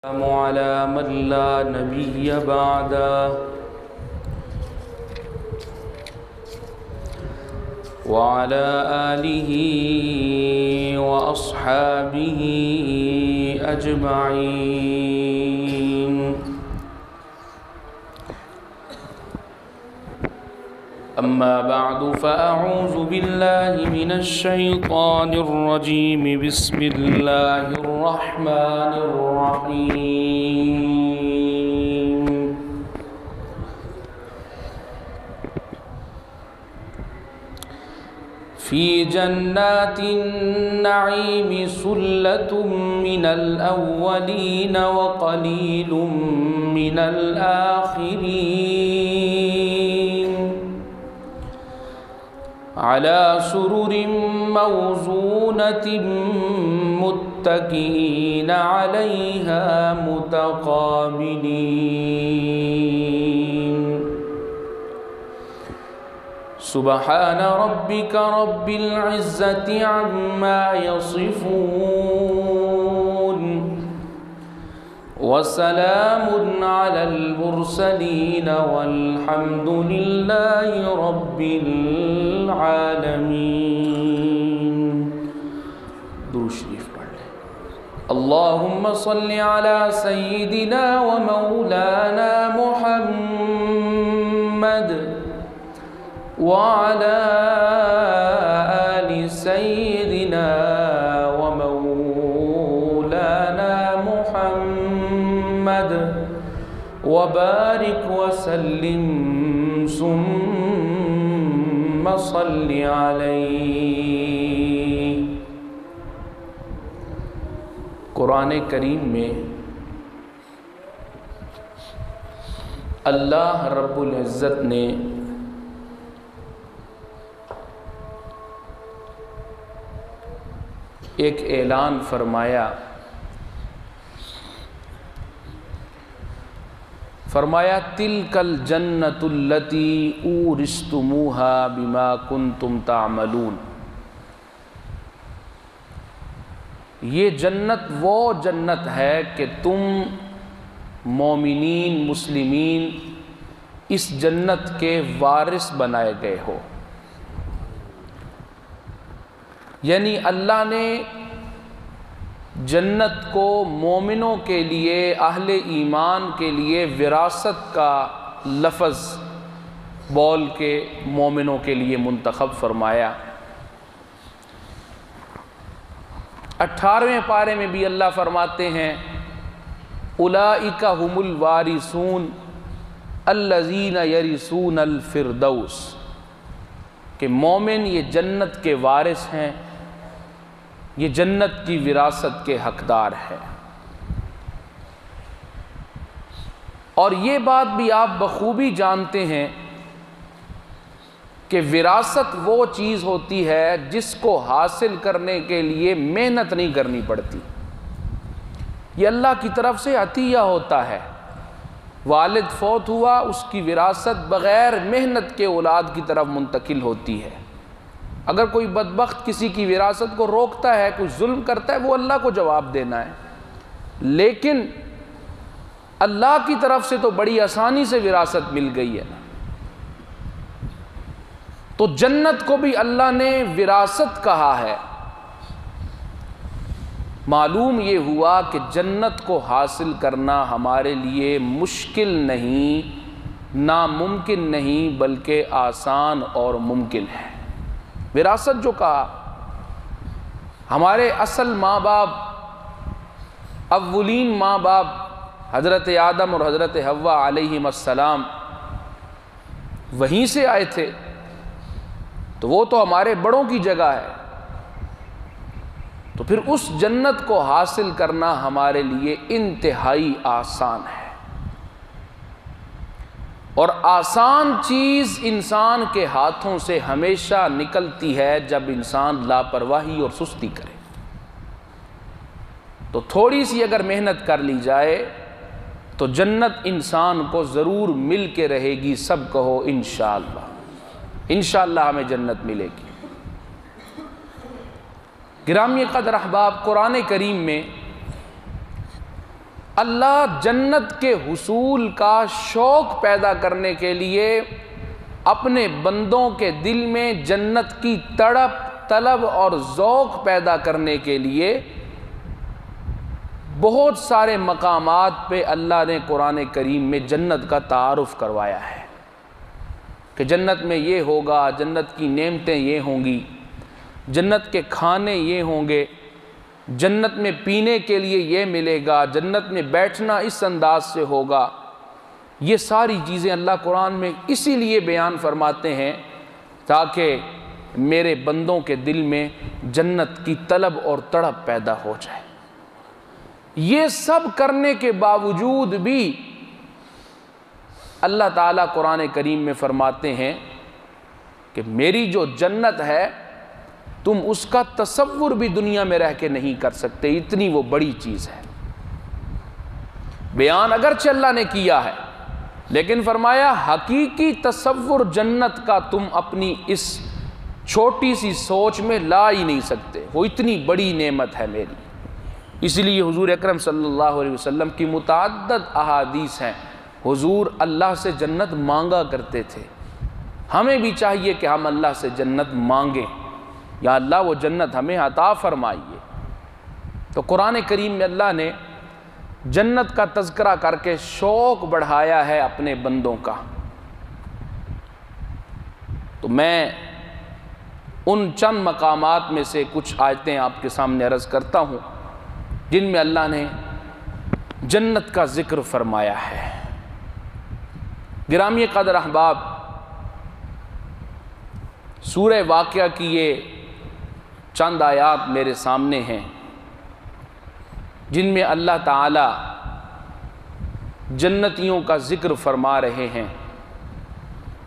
على من لا نبي بعده وعلى آله وأصحابه أجمعين. أما بعد فأعوذ بالله من الشيطان الرجيم. بسم الله الرحمن الرحيم. في جنات النعيم ثلة من الأولين وقليل من الآخرين على سرر موزونة متكئين عليها متقابلين. سبحان ربك رب العزة عما يصفون وسلام على المرسلين والحمد لله رب العالمين. درود شریف پڑھ لیں. اللهم صل على سيدنا ومولانا محمد وعلى آل سيدنا ومولانا محمد وبارك وسلم ثم صل عليه. قرآن کریم میں اللہ رب العزت نے ایک اعلان فرمایا تِلْكَ الْجَنَّةُ الَّتِي أُورِثْتُمُوهَا بِمَا كُنْتُمْ تَعْمَلُونَ. یہ جنت وہ جنت ہے کہ تم مومنین مسلمین اس جنت کے وارث بنائے گئے ہو. یعنی اللہ نے جنت کو مومنوں کے لیے، اہل ایمان کے لیے وراثت کا لفظ بول کے مومنوں کے لیے منتخب فرمایا. 18ویں پارے میں بھی اللہ فرماتے ہیں اولئک هم الوارثون الذین یرثون الفردوس، کہ مومن یہ جنت کے وارث ہیں، یہ جنت کی وراثت کے حقدار ہے. اور یہ بات بھی آپ بخوبی جانتے ہیں کہ وراثت وہ چیز ہوتی ہے جس کو حاصل کرنے کے لیے محنت نہیں کرنی پڑتی. یہ اللہ کی طرف سے عطیہ ہوتا ہے. والد فوت ہوا، اس کی وراثت بغیر محنت کے اولاد کی طرف منتقل ہوتی ہے. اگر کوئی بدبخت کسی کی وراثت کو روکتا ہے، کوئی ظلم کرتا ہے، وہ اللہ کو جواب دینا ہے. لیکن اللہ کی طرف سے تو بڑی آسانی سے وراثت مل گئی ہے. تو جنت کو بھی اللہ نے وراثت کہا ہے. معلوم یہ ہوا کہ جنت کو حاصل کرنا ہمارے لیے مشکل نہیں، ناممکن نہیں، بلکہ آسان اور ممکن ہے. وراثت جو کہا، ہمارے اصل ماں باپ، اولین ماں باپ حضرت آدم اور حضرت حوا علیہم السلام وہیں سے آئے تھے، تو وہ تو ہمارے بڑوں کی جگہ ہے. تو پھر اس جنت کو حاصل کرنا ہمارے لیے انتہائی آسان ہے. اور آسان چیز انسان کے ہاتھوں سے ہمیشہ نکلتی ہے جب انسان لاپرواہی اور سستی کرے. تو تھوڑی سی اگر محنت کر لی جائے تو جنت انسان کو ضرور مل کے رہے گی. سب کہو انشاءاللہ. انشاءاللہ ہمیں جنت ملے گی. گرامی قدر احباب، قرآن کریم میں اللہ جنت کے حصول کا شوق پیدا کرنے کے لیے اپنے بندوں کے دل میں جنت کی تڑپ، طلب اور ذوق پیدا کرنے کے لیے بہت سارے مقامات پہ اللہ نے قرآن کریم میں جنت کا تعارف کروایا ہے کہ جنت میں یہ ہوگا، جنت کی نعمتیں یہ ہوں گی، جنت کے کھانے یہ ہوں گے، جنت میں پینے کے لیے یہ ملے گا، جنت میں بیٹھنا اس انداز سے ہوگا۔ یہ ساری چیزیں اللہ قرآن میں اسی لیے بیان فرماتے ہیں تاکہ میرے بندوں کے دل میں جنت کی طلب اور تڑپ پیدا ہو جائے۔ یہ سب کرنے کے باوجود بھی اللہ تعالیٰ قرآن کریم میں فرماتے ہیں کہ میری جو جنت ہے تم اس کا تصور بھی دنیا میں رہ کے نہیں کر سکتے، اتنی وہ بڑی چیز ہے۔ بیان اگرچہ اللہ نے کیا ہے لیکن فرمایا حقیقی تصور جنت کا تم اپنی اس چھوٹی سی سوچ میں لا ہی نہیں سکتے، وہ اتنی بڑی نعمت ہے میری۔ اس لیے حضور اکرم صلی اللہ علیہ وسلم کی متعدد احادیث ہیں، حضور اللہ سے جنت مانگا کرتے تھے۔ ہمیں بھی چاہیے کہ ہم اللہ سے جنت مانگیں، یا اللہ وہ جنت ہمیں عطا فرمائیے۔ تو قرآن کریم میں اللہ نے جنت کا تذکرہ کر کے شوق بڑھایا ہے اپنے بندوں کا۔ تو میں ان چند مقامات میں سے کچھ آیتیں آپ کے سامنے عرض کرتا ہوں جن میں اللہ نے جنت کا ذکر فرمایا ہے۔ گرامی قدر احباب، سورہ واقعہ کی یہ چند آیات میرے سامنے ہیں جن میں اللہ تعالی جنتیوں کا ذکر فرما رہے ہیں،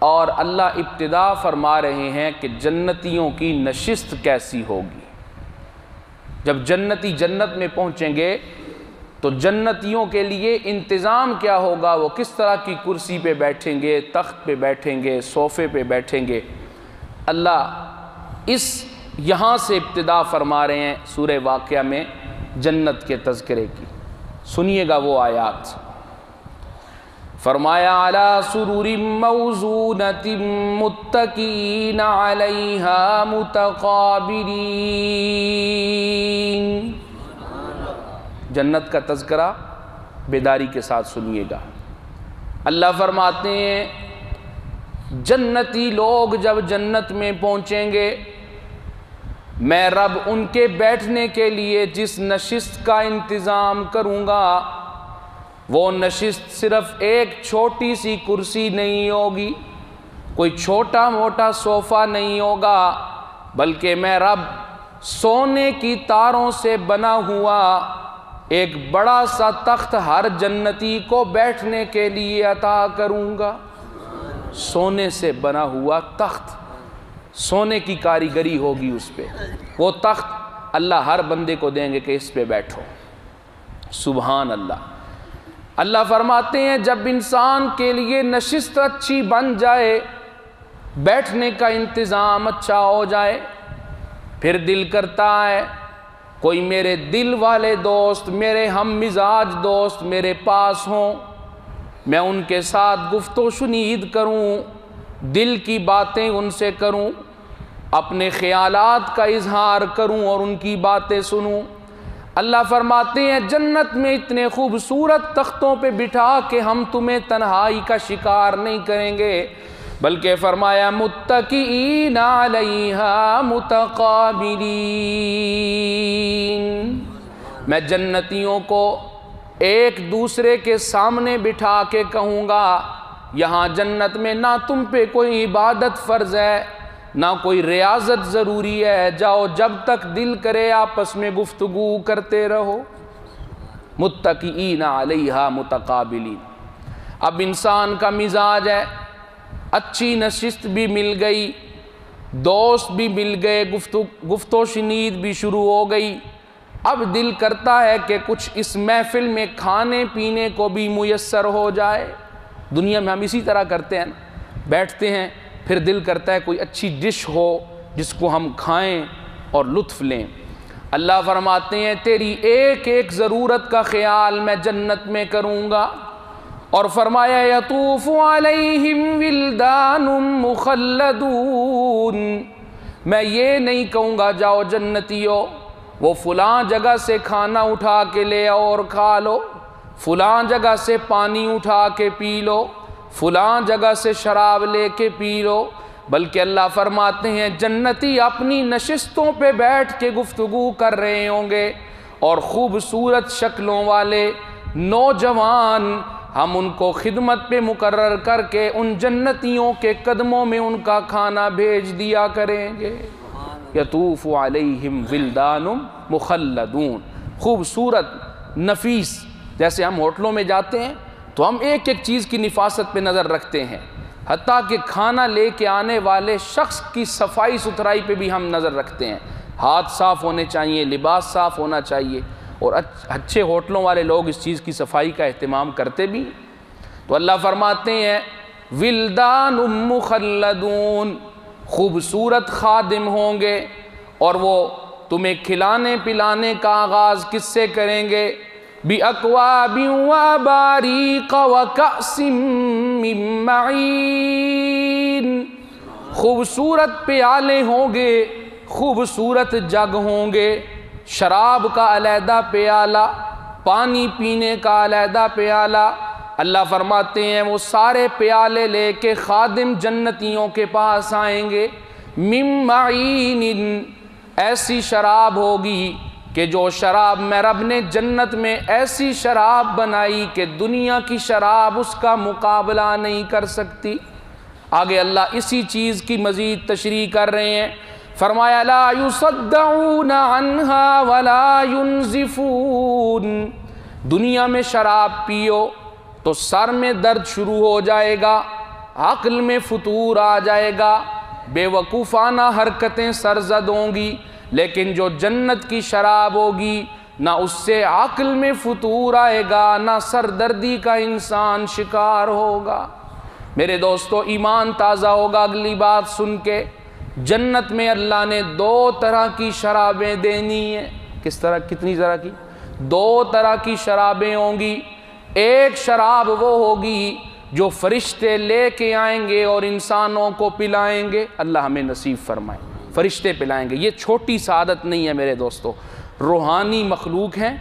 اور اللہ ابتدا فرما رہے ہیں کہ جنتیوں کی نشست کیسی ہوگی۔ جب جنتی جنت میں پہنچیں گے تو جنتیوں کے لیے انتظام کیا ہوگا، وہ کس طرح کی کرسی پہ بیٹھیں گے، تخت پہ بیٹھیں گے، صوفے پہ بیٹھیں گے۔ اللہ یہاں سے ابتدا فرما رہے ہیں سورہ واقعہ میں جنت کے تذکرے کی۔ سنیے گا وہ آیات۔ فرمایا علی سرور موضونۃ متکئین علیہا متقابلین۔ جنت کا تذکرہ بیداری کے ساتھ سنیے گا۔ اللہ فرماتے ہیں جنتی لوگ جب جنت میں پہنچیں گے، میں رب ان کے بیٹھنے کے لیے جس نشست کا انتظام کروں گا، وہ نشست صرف ایک چھوٹی سی کرسی نہیں ہوگی، کوئی چھوٹا موٹا صوفہ نہیں ہوگا، بلکہ میں رب سونے کی تاروں سے بنا ہوا ایک بڑا سا تخت ہر جنتی کو بیٹھنے کے لیے عطا کروں گا۔ سونے سے بنا ہوا تخت، سونے کی کاریگری ہوگی اس پہ، وہ تخت اللہ ہر بندے کو دیں گے کہ اس پہ بیٹھو۔ سبحان اللہ۔ اللہ فرماتے ہیں جب انسان کے لیے نشست اچھی بن جائے، بیٹھنے کا انتظام اچھا ہو جائے، پھر دل کرتا ہے کوئی میرے دل والے دوست، میرے ہم مزاج دوست میرے پاس ہوں، میں ان کے ساتھ گفت و شنید کروں، دل کی باتیں ان سے کروں، اپنے خیالات کا اظہار کروں اور ان کی باتیں سنوں۔ اللہ فرماتے ہیں جنت میں اتنے خوبصورت تختوں پہ بٹھا کے ہم تمہیں تنہائی کا شکار نہیں کریں گے، بلکہ فرمایا متکئین علیہا متقابلین۔ میں جنتیوں کو ایک دوسرے کے سامنے بٹھا کے کہوں گا یہاں جنت میں نہ تم پہ کوئی عبادت فرض ہے، نہ کوئی ریاضت ضروری ہے، جاؤ جب تک دل کرے آپس میں گفتگو کرتے رہو۔ متکئین علیہا متقابلین۔ اب انسان کا مزاج ہے، اچھی نشست بھی مل گئی، دوست بھی مل گئے، گفت و شنید بھی شروع ہو گئی، اب دل کرتا ہے کہ کچھ اس محفل میں کھانے پینے کو بھی میسر ہو جائے۔ دنیا میں ہم اسی طرح کرتے ہیں نا، بیٹھتے ہیں پھر دل کرتا ہے کوئی اچھی ڈش ہو جس کو ہم کھائیں اور لطف لیں۔ اللہ فرماتے ہیں تیری ایک ایک ضرورت کا خیال میں جنت میں کروں گا، اور فرمایا یطوف علیہم ولدان مخلدون، میں یہ نہیں کہوں گا جاؤ جنتیو وہ فلاں جگہ سے کھانا اٹھا کے لے آؤ اور کھا لو، فلاں جگہ سے پانی اٹھا کے پی لو، فلاں جگہ سے شراب لے کے پی لو، بلکہ اللہ فرماتے ہیں جنتی اپنی نشستوں پہ بیٹھ کے گفتگو کر رہے ہوں گے، اور خوبصورت شکلوں والے نوجوان ہم ان کو خدمت پہ مقرر کر کے ان جنتیوں کے قدموں میں ان کا کھانا بھیج دیا کریں گے۔ یطوف علیہم ولدان مخلدون، خوبصورت نفیس، جیسے ہم ہوٹلوں میں جاتے ہیں تو ہم ایک ایک چیز کی نفاست پہ نظر رکھتے ہیں، حتیٰ کہ کھانا لے کے آنے والے شخص کی صفائی ستھرائی پہ بھی ہم نظر رکھتے ہیں، ہاتھ صاف ہونے چاہیے، لباس صاف ہونا چاہیے، اور اچھے ہوٹلوں والے لوگ اس چیز کی صفائی کا اہتمام کرتے بھی۔ تو اللہ فرماتے ہیں ولدان مخلدون، خوبصورت خادم ہوں گے، اور وہ تمہیں کھلانے پلانے کا آغاز کس سے کریں گے؟ بِأَكْوَابٍ وَأَبَارِيقَ وَكَأْسٍ مِّن مَّعِينٍ، خوبصورت پیالے ہوں گے، خوبصورت جگ ہوں گے، شراب کا علیحدہ پیالہ، پانی پینے کا علیحدہ پیالہ۔ اللہ فرماتے ہیں وہ سارے پیالے لے کے خادم جنتیوں کے پاس آئیں گے، مِن مَّعِينٍ، ایسی شراب ہوگی کہ جو شراب میں رب نے جنت میں ایسی شراب بنائی کہ دنیا کی شراب اس کا مقابلہ نہیں کر سکتی۔ آگے اللہ اسی چیز کی مزید تشریح کر رہے ہیں، فرمایا لا يصدعون عنها ولا ينزفون، دنیا میں شراب پیو تو سر میں درد شروع ہو جائے گا، عقل میں فتور آ جائے گا، بے وقوفانہ حرکتیں سرزد ہوں گی، لیکن جو جنت کی شراب ہوگی نہ اس سے عقل میں فتور آئے گا، نہ سر دردی کا انسان شکار ہوگا۔ میرے دوستو ایمان تازہ ہوگا اگلی بات سن کے، جنت میں اللہ نے دو طرح کی شرابیں دینی ہیں۔ کس طرح؟ کتنی طرح کی؟ دو طرح کی شرابیں ہوں گی۔ ایک شراب وہ ہوگی جو فرشتے لے کے آئیں گے اور انسانوں کو پلائیں گے، اللہ ہمیں نصیب فرمائے، فرشتے پلائیں گے۔ یہ چھوٹی سعادت نہیں ہے میرے دوستو، روحانی مخلوق ہیں،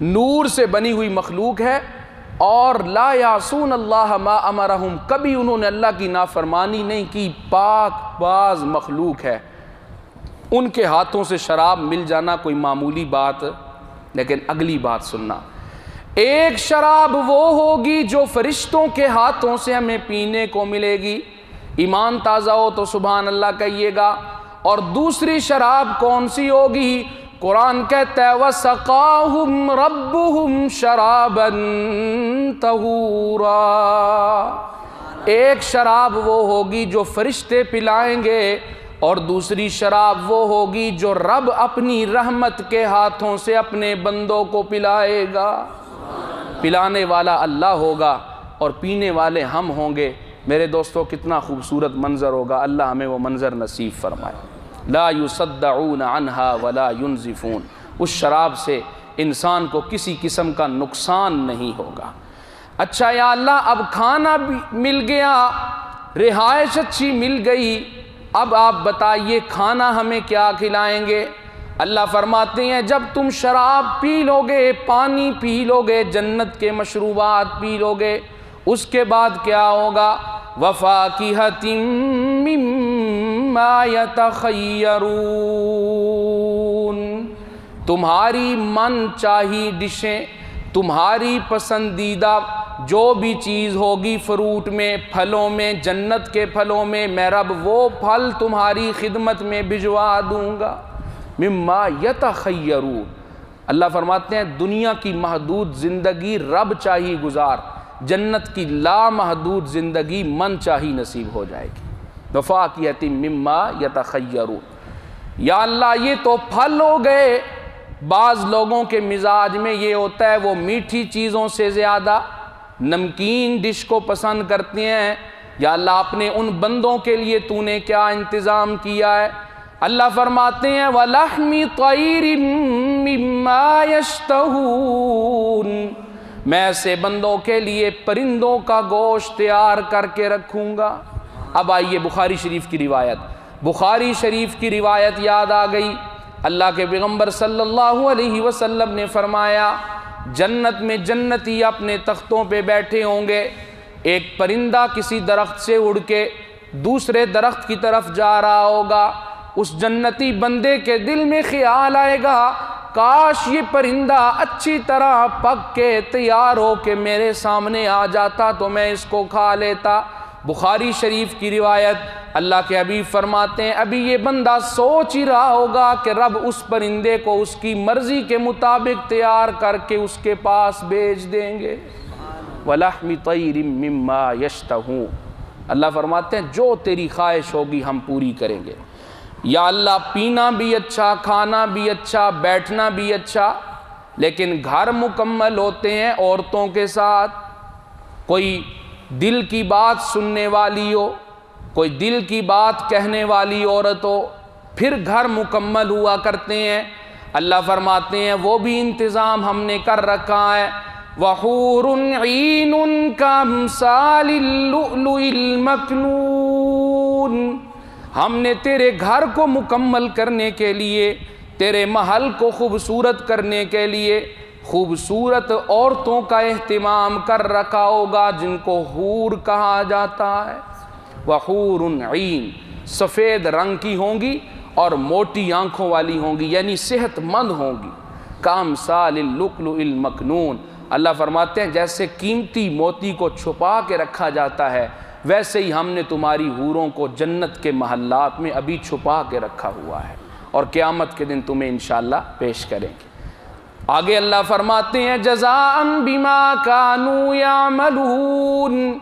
نور سے بنی ہوئی مخلوق ہے، اور لا یعصون اللہ ما امرہم، کبھی انہوں نے اللہ کی نافرمانی نہیں کی، پاک باز مخلوق ہے۔ ان کے ہاتھوں سے شراب مل جانا کوئی معمولی بات، لیکن اگلی بات سننا، ایک شراب وہ ہوگی جو فرشتوں کے ہاتھوں سے ہمیں پینے کو ملے گی، ایمان تازہ ہو تو سبحان اللہ کہیے گا۔ اور دوسری شراب کون سی ہوگی؟ قرآن کہتا ہے وَسَقَاهُمْ رَبُّهُمْ شَرَابًا طَهُورًا، ایک شراب وہ ہوگی جو فرشتے پلائیں گے، اور دوسری شراب وہ ہوگی جو رب اپنی رحمت کے ہاتھوں سے اپنے بندوں کو پلائے گا۔ پلانے والا اللہ ہوگا اور پینے والے ہم ہوں گے۔ میرے دوستو کتنا خوبصورت منظر ہوگا، اللہ ہمیں وہ منظر نصیب فرمائے۔ لا يصدعون عنها ولا ينزفون، اس شراب سے انسان کو کسی قسم کا نقصان نہیں ہوگا۔ اچھا یا اللہ اب کھانا بھی مل گیا، رہائش اچھی مل گئی، اب آپ بتائیے کھانا ہمیں کیا کھلائیں گے؟ اللہ فرماتے ہیں جب تم شراب پی لوگے، پانی پی لوگے، جنت کے مشروبات پی لوگے، اس کے بعد کیا ہوگا؟ وَفَاكِهَةٍ مِّمَّا يَتَخَيَّرُونَ، تمہاری من چاہی ڈشیں، تمہاری پسندیدہ جو بھی چیز ہوگی، فروٹ میں، پھلوں میں، جنت کے پھلوں میں رب وہ پھل تمہاری خدمت میں بھجوا دوں گا۔ مما یتخیرون، اللہ فرماتے ہیں دنیا کی محدود زندگی رب چاہی گزار، جنت کی لامحدود زندگی من چاہی نصیب ہو جائے گی۔ وفاکہۃ مما یتخیرون، یا اللہ یہ تو پھل ہو گئے، بعض لوگوں کے مزاج میں یہ ہوتا ہے وہ میٹھی چیزوں سے زیادہ نمکین ڈش کو پسند کرتے ہیں۔ یا اللہ اپنے ان بندوں کے لیے تو نے کیا انتظام کیا ہے؟ اللہ فرماتے ہیں وَلَحْمِ طَيْرٍ مِّمَّا يَشْتَهُونَ، میں ایسے بندوں کے لیے پرندوں کا گوشت تیار کر کے رکھوں گا۔ اب آئیے بخاری شریف کی روایت، بخاری شریف کی روایت یاد آ گئی۔ اللہ کے پیغمبر صلی اللہ علیہ وسلم نے فرمایا جنت میں جنتی اپنے تختوں پہ بیٹھے ہوں گے، ایک پرندہ کسی درخت سے اڑ کے دوسرے درخت کی طرف جا رہا ہوگا، اس جنتی بندے کے دل میں خیال آئے گا کاش یہ پرندہ اچھی طرح پک کے تیار ہو کے میرے سامنے آ جاتا تو میں اس کو کھا لیتا۔ بخاری شریف کی روایت، اللہ کے حبیب فرماتے ہیں ابھی یہ بندہ سوچ ہی رہا ہوگا کہ رب اس پرندے کو اس کی مرضی کے مطابق تیار کر کے اس کے پاس بھیج دیں گے۔ وَلَحْمِ طَيْرٍ مِّمَّا يَشْتَهُونَ، اللہ فرماتے ہیں جو تیری خواہش ہوگی ہم پوری کریں گے۔ یا اللہ پینا بھی اچھا، کھانا بھی اچھا، بیٹھنا بھی اچھا، لیکن گھر مکمل ہوتے ہیں عورتوں کے ساتھ، کوئی دل کی بات سننے والی ہو، کوئی دل کی بات کہنے والی عورت ہو، پھر گھر مکمل ہوا کرتے ہیں۔ اللہ فرماتے ہیں وہ بھی انتظام ہم نے کر رکھا ہے۔ وَحُورٌ عِينٌ كَأَمْثَالِ اللُّؤْلُؤِ الْمَكْنُونِ، ہم نے تیرے گھر کو مکمل کرنے کے لیے، تیرے محل کو خوبصورت کرنے کے لیے خوبصورت عورتوں کا اہتمام کر رکھا ہوگا جن کو حور کہا جاتا ہے۔ وَحُورٌ عِین، سفید رنگ کی ہوں گی اور موٹی آنکھوں والی ہوں گی، یعنی صحت مند ہوں گی۔ کَأَمْثَالِ اللُّؤْلُؤِ الْمَكْنُونِ، اللہ فرماتے ہیں جیسے قیمتی موتی کو چھپا کے رکھا جاتا ہے ویسے ہی ہم نے تمہاری حوروں کو جنت کے محلات میں ابھی چھپا کے رکھا ہوا ہے اور قیامت کے دن تمہیں انشاءاللہ پیش کریں گے۔ آگے اللہ فرماتے ہیں جزاء بما کانوا یعملون،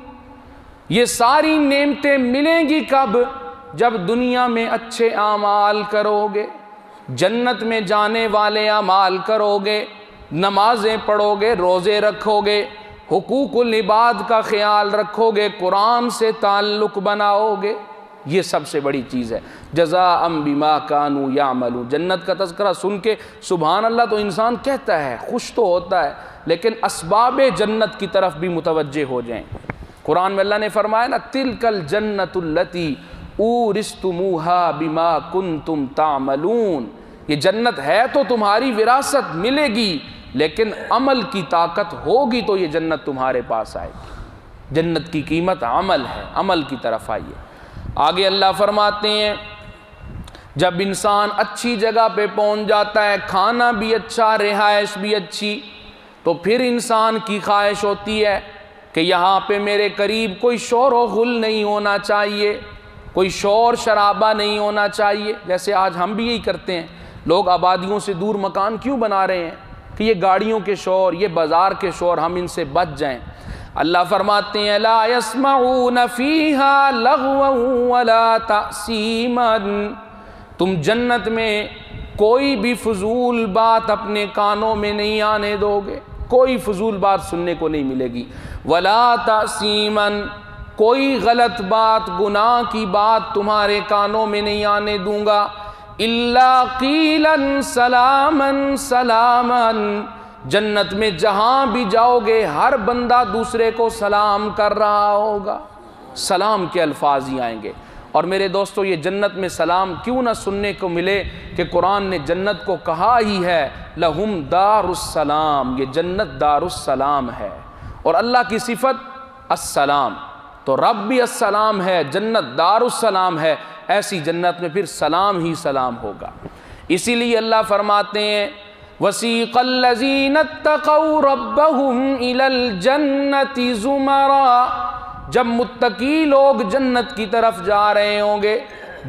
یہ ساری نعمتیں ملیں گی کب؟ جب دنیا میں اچھے اعمال کرو گے، جنت میں جانے والے اعمال کرو گے، نمازیں پڑھو گے، روزے رکھو گے، حقوق العباد کا خیال رکھو گے، قرآن سے تعلق بناؤ گے، یہ سب سے بڑی چیز ہے۔ جزاء بما کانوا یعملون، جنت کا تذکرہ سن کے سبحان اللہ تو انسان کہتا ہے، خوش تو ہوتا ہے، لیکن اسباب جنت کی طرف بھی متوجہ ہو جائیں۔ قرآن میں اللہ نے فرمایا نا تلک الجنت التی اورثتموها بما کنتم تعملون، یہ جنت ہے تو تمہاری وراثت ملے گی لیکن عمل کی طاقت ہوگی تو یہ جنت تمہارے پاس آئے گی۔ جنت کی قیمت عمل ہے، عمل کی طرف آئیے۔ آگے اللہ فرماتے ہیں جب انسان اچھی جگہ پہ پہنچ جاتا ہے، کھانا بھی اچھا، رہائش بھی اچھی، تو پھر انسان کی خواہش ہوتی ہے کہ یہاں پہ میرے قریب کوئی شور و غل نہیں ہونا چاہیے، کوئی شور شرابہ نہیں ہونا چاہیے۔ جیسے آج ہم بھی یہی کرتے ہیں، لوگ آبادیوں سے دور مکان کیوں بنا رہے ہیں کہ یہ گاڑیوں کے شور، یہ بازار کے شور، ہم ان سے بچ جائیں۔ اللہ فرماتے ہیں لا يسمعون فیہا لغوا ولا تأثیما، تم جنت میں کوئی بھی فضول بات اپنے کانوں میں نہیں آنے دو گے، کوئی فضول بات سننے کو نہیں ملے گی۔ ولا تأثیما، کوئی غلط بات، گناہ کی بات تمہارے کانوں میں نہیں آنے دوں گا۔ الا قیلا سلاما سلاما، جنت میں جہاں بھی جاؤ گے ہر بندہ دوسرے کو سلام کر رہا ہوگا، سلام کے الفاظ ہی آئیں گے۔ اور میرے دوستو یہ جنت میں سلام کیوں نہ سننے کو ملے کہ قرآن نے جنت کو کہا ہی ہے لہم دار السلام، یہ جنت دار السلام ہے، اور اللہ کی صفت السلام، تو رب بھی السلام ہے، جنت دار السلام ہے، ایسی جنت میں پھر سلام ہی سلام ہوگا۔ اسی لیے اللہ فرماتے ہیں وَسِيقَ الَّذِينَ اتَّقَوْا رَبَّهُمْ إِلَى الْجَنَّةِ زُمَرًا، جب متقی لوگ جنت کی طرف جا رہے ہوں گے،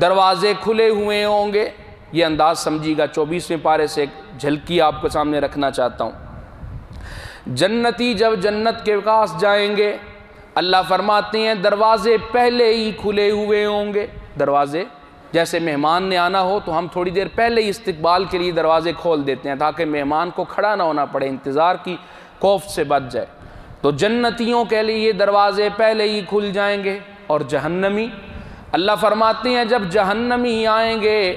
دروازے کھلے ہوئے ہوں گے۔ یہ انداز سمجھیے گا، 24ویں پارے سے ایک جھلکی آپ کو سامنے رکھنا چاہتا ہوں۔ جنتی جب جنت کے پاس جائیں گے، اللہ فرماتے ہیں دروازے پہلے ہی کھلے ہوئے ہوں گے۔ دروازے جیسے مہمان نے آنا ہو تو ہم تھوڑی دیر پہلے ہی استقبال کے لیے دروازے کھول دیتے ہیں تاکہ مہمان کو کھڑا نہ ہونا پڑے، انتظار کی کوفت سے بچ جائے۔ تو جنتیوں کے لیے یہ دروازے پہلے ہی کھل جائیں گے۔ اور جہنمی، اللہ فرماتے ہیں جب جہنمی آئیں گے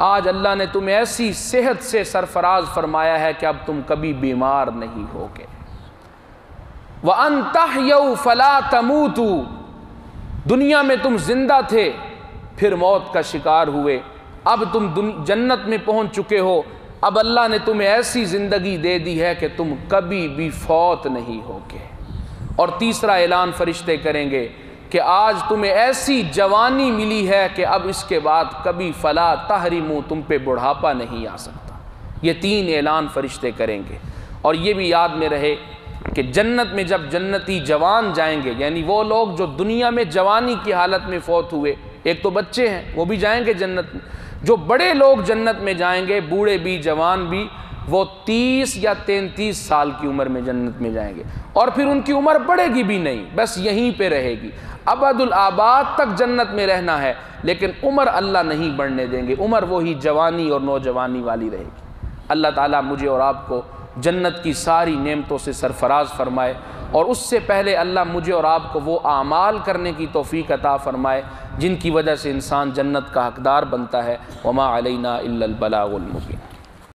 آج اللہ نے تمہیں ایسی صحت سے سرفراز فرمایا ہے کہ اب تم کبھی بیمار نہیں ہوگے۔ وَأَن تَحْيَوْا فَلَا تَمُوتُوا، دنیا میں تم زندہ تھے پھر موت کا شکار ہوئے، اب تم جنت میں پہنچ چکے ہو، اب اللہ نے تمہیں ایسی زندگی دے دی ہے کہ تم کبھی بھی فوت نہیں ہوگے۔ اور تیسرا اعلان فرشتے کریں گے کہ آج تمہیں ایسی جوانی ملی ہے کہ اب اس کے بعد کبھی فلا تحرموا، تم پہ بڑھاپا نہیں آ سکتا۔ یہ 3 اعلان فرشتے کریں گے۔ اور یہ بھی یاد میں رہے کہ جنت میں جب جنتی جوان جائیں گے، یعنی وہ لوگ جو دنیا میں جوانی کی حالت میں فوت ہوئے، ایک تو بچے ہیں وہ بھی جائیں گے جنت میں، جو بڑے لوگ جنت میں جائیں گے، بوڑھے بھی جوان بھی، وہ 30 یا 33 سال کی عمر میں جنت میں جائیں گے، اور پھر ان کی عمر بڑھے گی بھی نہیں، بس یہیں پہ رہے گی، ابد الآباد تک جنت میں رہنا ہے، لیکن عمر اللہ نہیں بڑھنے دیں گے، عمر وہی جوانی اور نوجوانی والی رہے گی۔ اللہ تعالیٰ مجھے اور آپ کو جنت کی ساری نعمتوں سے سرفراز فرمائے، اور اس سے پہلے اللہ مجھے اور آپ کو وہ اعمال کرنے کی توفیق عطا فرمائے جن کی وجہ سے انسان جنت کا حقدار بنتا ہے۔ وما علینا الا البلاغ المبین۔